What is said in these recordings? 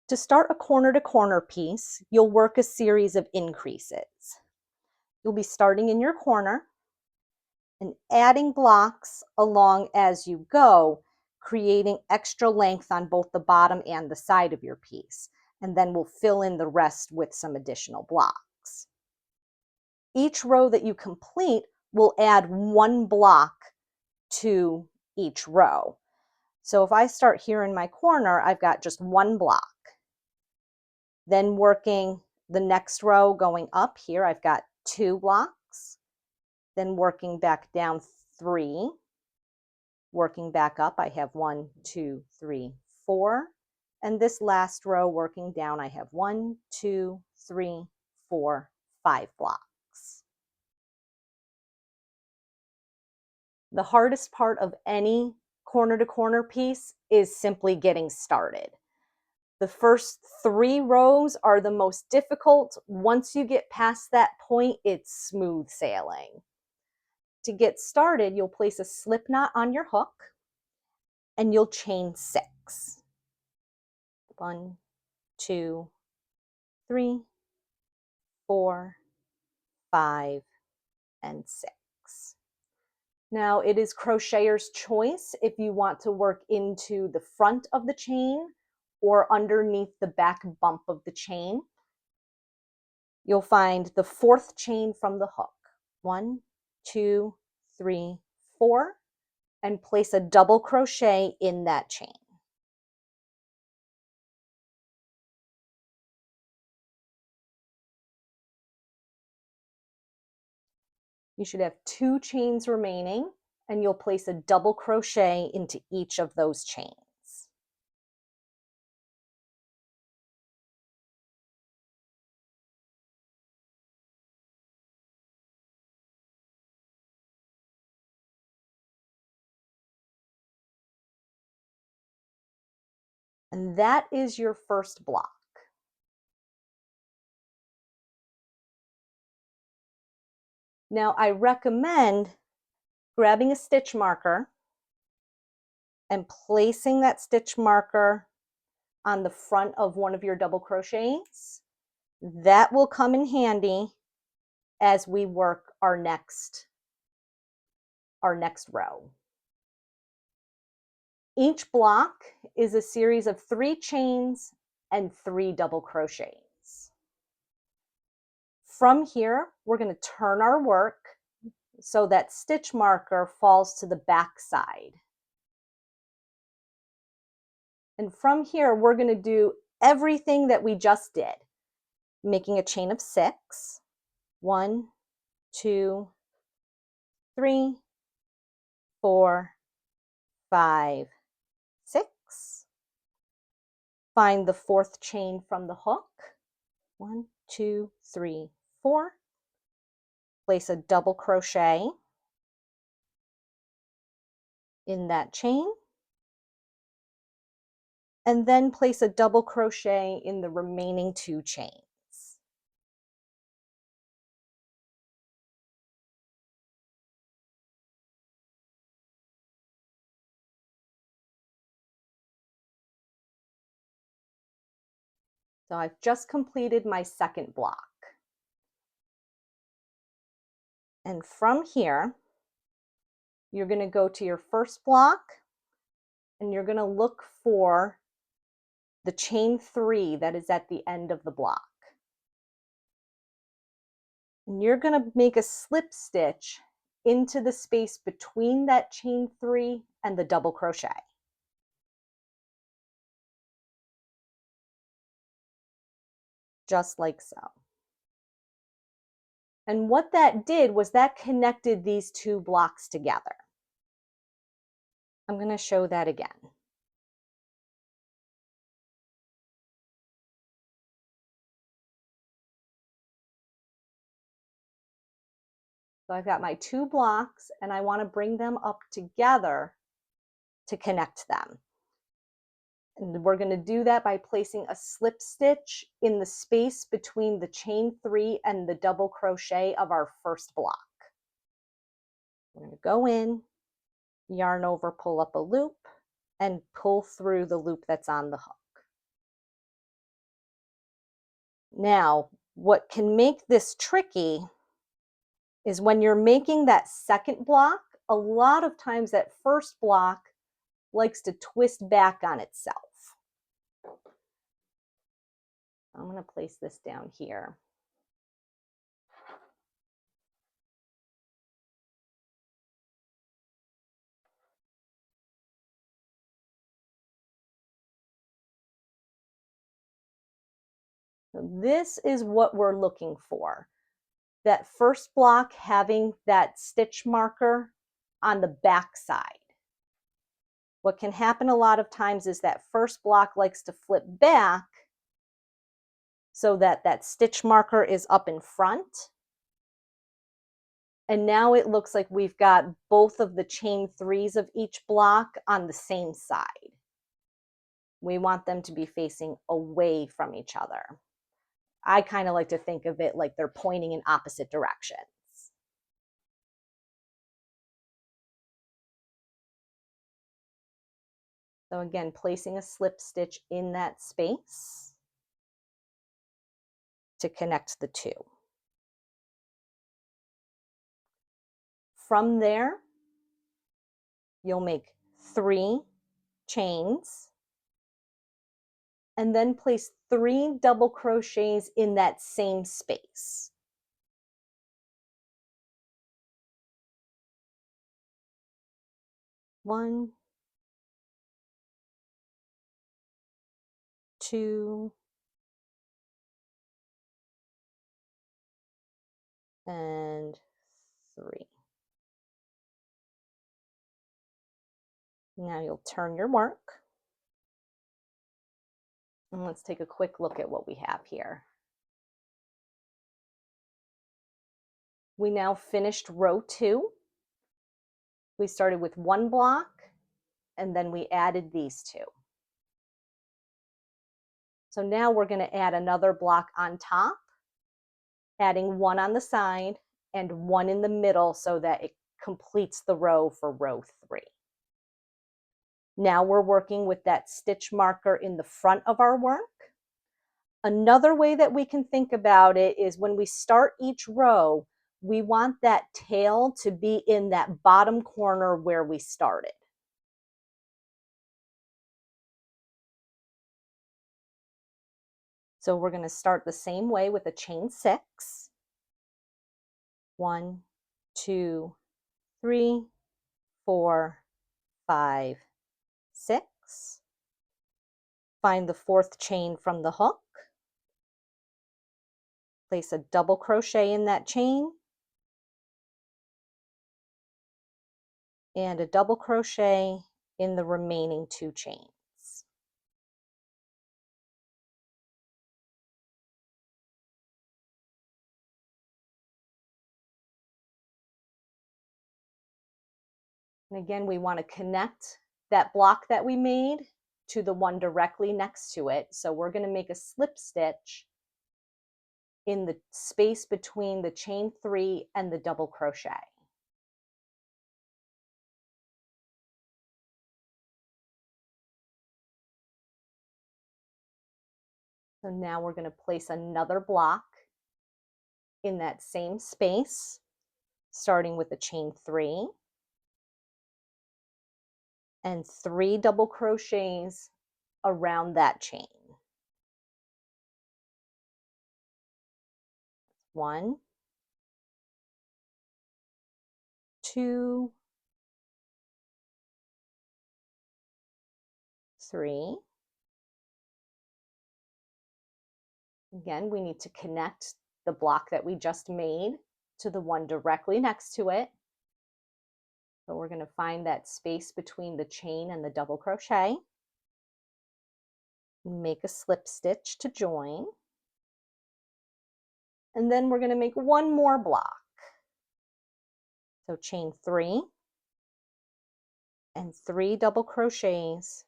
To start a corner-to-corner piece, you'll work a series of increases. You'll be starting in your corner and adding blocks along as you go, creating extra length on both the bottom and the side of your piece. And then we'll fill in the rest with some additional blocks. Each row that you complete will add one block to each row. So if I start here in my corner, I've got just one block. Then working the next row going up here, I've got 2 blocks. Then working back down 3. Working back up, I have 1, 2, 3, 4. And this last row working down, I have 1, 2, 3, 4, 5 blocks. The hardest part of any corner-to-corner piece is simply getting started. The first 3 rows are the most difficult. Once you get past that point, it's smooth sailing. To get started, you'll place a slip knot on your hook and you'll chain 6. 1, 2, 3, 4, 5, and 6. Now it is crochetier's choice if you want to work into the front of the chain or underneath the back bump of the chain. You'll find the 4th chain from the hook. 1, 2, 3, 4, and place a double crochet in that chain. You should have 2 chains remaining, and you'll place a double crochet into each of those chains. And that is your first block. Now I recommend grabbing a stitch marker and placing that stitch marker on the front of one of your double crochets. That will come in handy as we work our next row. Each block is a series of 3 chains and 3 double crochets. From here, we're going to turn our work so that stitch marker falls to the back side. And from here, we're going to do everything that we just did, making a chain of 6. 1, 2, 3, 4, 5, 6. Find the 4th chain from the hook. 1, 2, 3, 4. Place a double crochet in that chain. And then place a double crochet in the remaining 2 chains. So I've just completed my second block. And from here, you're going to go to your first block and you're going to look for the chain 3 that is at the end of the block. And you're going to make a slip stitch into the space between that chain 3 and the double crochet. Just like so. And what that did was that connected these 2 blocks together. I'm going to show that again. So I've got my 2 blocks and I want to bring them up together to connect them. And we're going to do that by placing a slip stitch in the space between the chain 3 and the double crochet of our first block. We're going to go in, yarn over, pull up a loop, and pull through the loop that's on the hook. Now, what can make this tricky is when you're making that second block, a lot of times that first block likes to twist back on itself. I'm going to place this down here. So this is what we're looking for. That first block having that stitch marker on the back side. What can happen a lot of times is that first block likes to flip back so that that stitch marker is up in front. And now it looks like we've got both of the chain threes of each block on the same side. We want them to be facing away from each other. I kind of like to think of it like they're pointing in opposite directions. So again, placing a slip stitch in that space to connect the two. From there, you'll make 3 chains and then place 3 double crochets in that same space. One, 2, and 3. Now you'll turn your work. And let's take a quick look at what we have here. We now finished row 2. We started with 1 block and then we added these 2. So now we're going to add another block on top, adding 1 on the side and 1 in the middle so that it completes the row for row 3. Now we're working with that stitch marker in the front of our work. Another way that we can think about it is when we start each row, we want that tail to be in that bottom corner where we started. So we're going to start the same way with a chain 6. 1, 2, 3, 4, 5, 6. Find the 4th chain from the hook. Place a double crochet in that chain and a double crochet in the remaining 2 chains. And again, we want to connect that block that we made to the one directly next to it. So we're going to make a slip stitch in the space between the chain 3 and the double crochet. So now we're going to place another block in that same space, starting with a chain 3 and 3 double crochets around that chain. 1, 2, 3. Again, we need to connect the block that we just made to the one directly next to it. So we're going to find that space between the chain and the double crochet. Make a slip stitch to join. And then we're going to make 1 more block. So chain 3 and 3 double crochets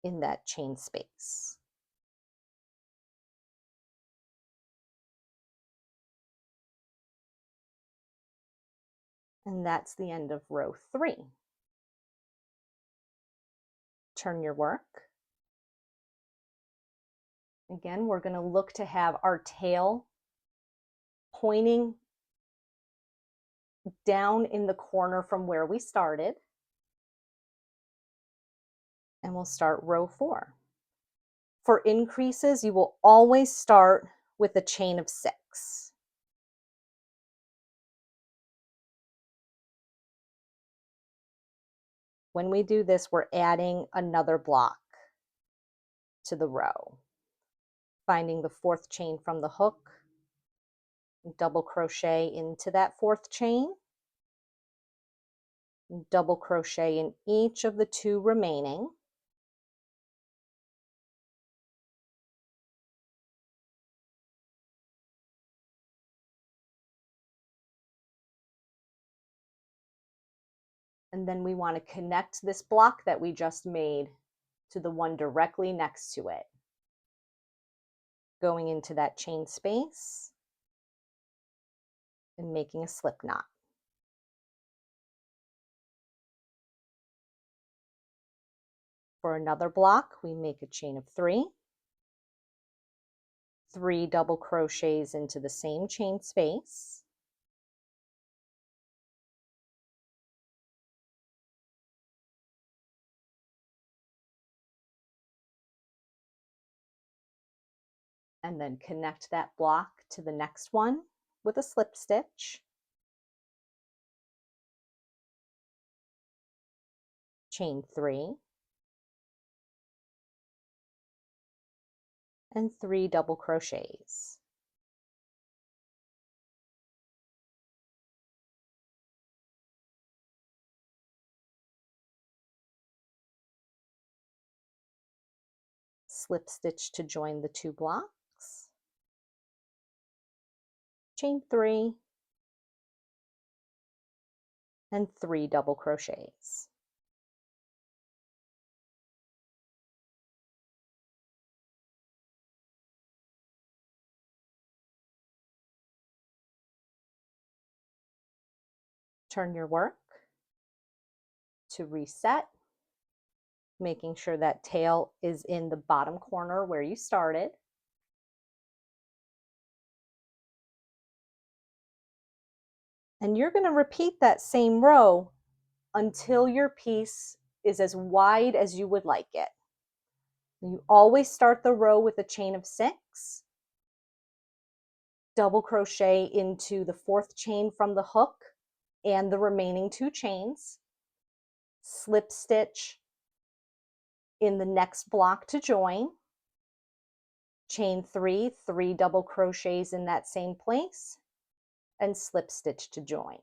in that chain space. And that's the end of row 3. Turn your work. Again, we're going to look to have our tail pointing down in the corner from where we started. And we'll start row 4. For increases, you will always start with a chain of 6. When we do this, we're adding another block to the row. Finding the 4th chain from the hook, double crochet into that 4th chain, double crochet in each of the 2 remaining, and then we want to connect this block that we just made to the one directly next to it. Going into that chain space and making a slip knot. For another block, we make a chain of 3, 3 double crochets into the same chain space, and then connect that block to the next one with a slip stitch, chain 3, and 3 double crochets. Slip stitch to join the 2 blocks, chain 3, and 3 double crochets. Turn your work to reset, making sure that tail is in the bottom corner where you started. And you're going to repeat that same row until your piece is as wide as you would like it. You always start the row with a chain of 6, double crochet into the 4th chain from the hook and the remaining 2 chains, slip stitch in the next block to join, chain 3, 3 double crochets in that same place, and slip stitch to join.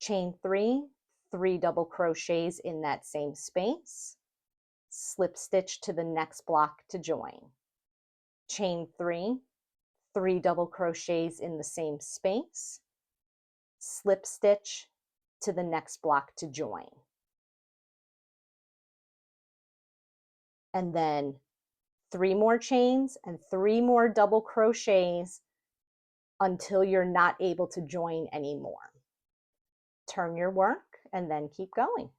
Chain 3, 3 double crochets in that same space, slip stitch to the next block to join. Chain 3, 3 double crochets in the same space, slip stitch to the next block to join. And then 3 more chains and 3 more double crochets until you're not able to join anymore. Turn your work and then keep going.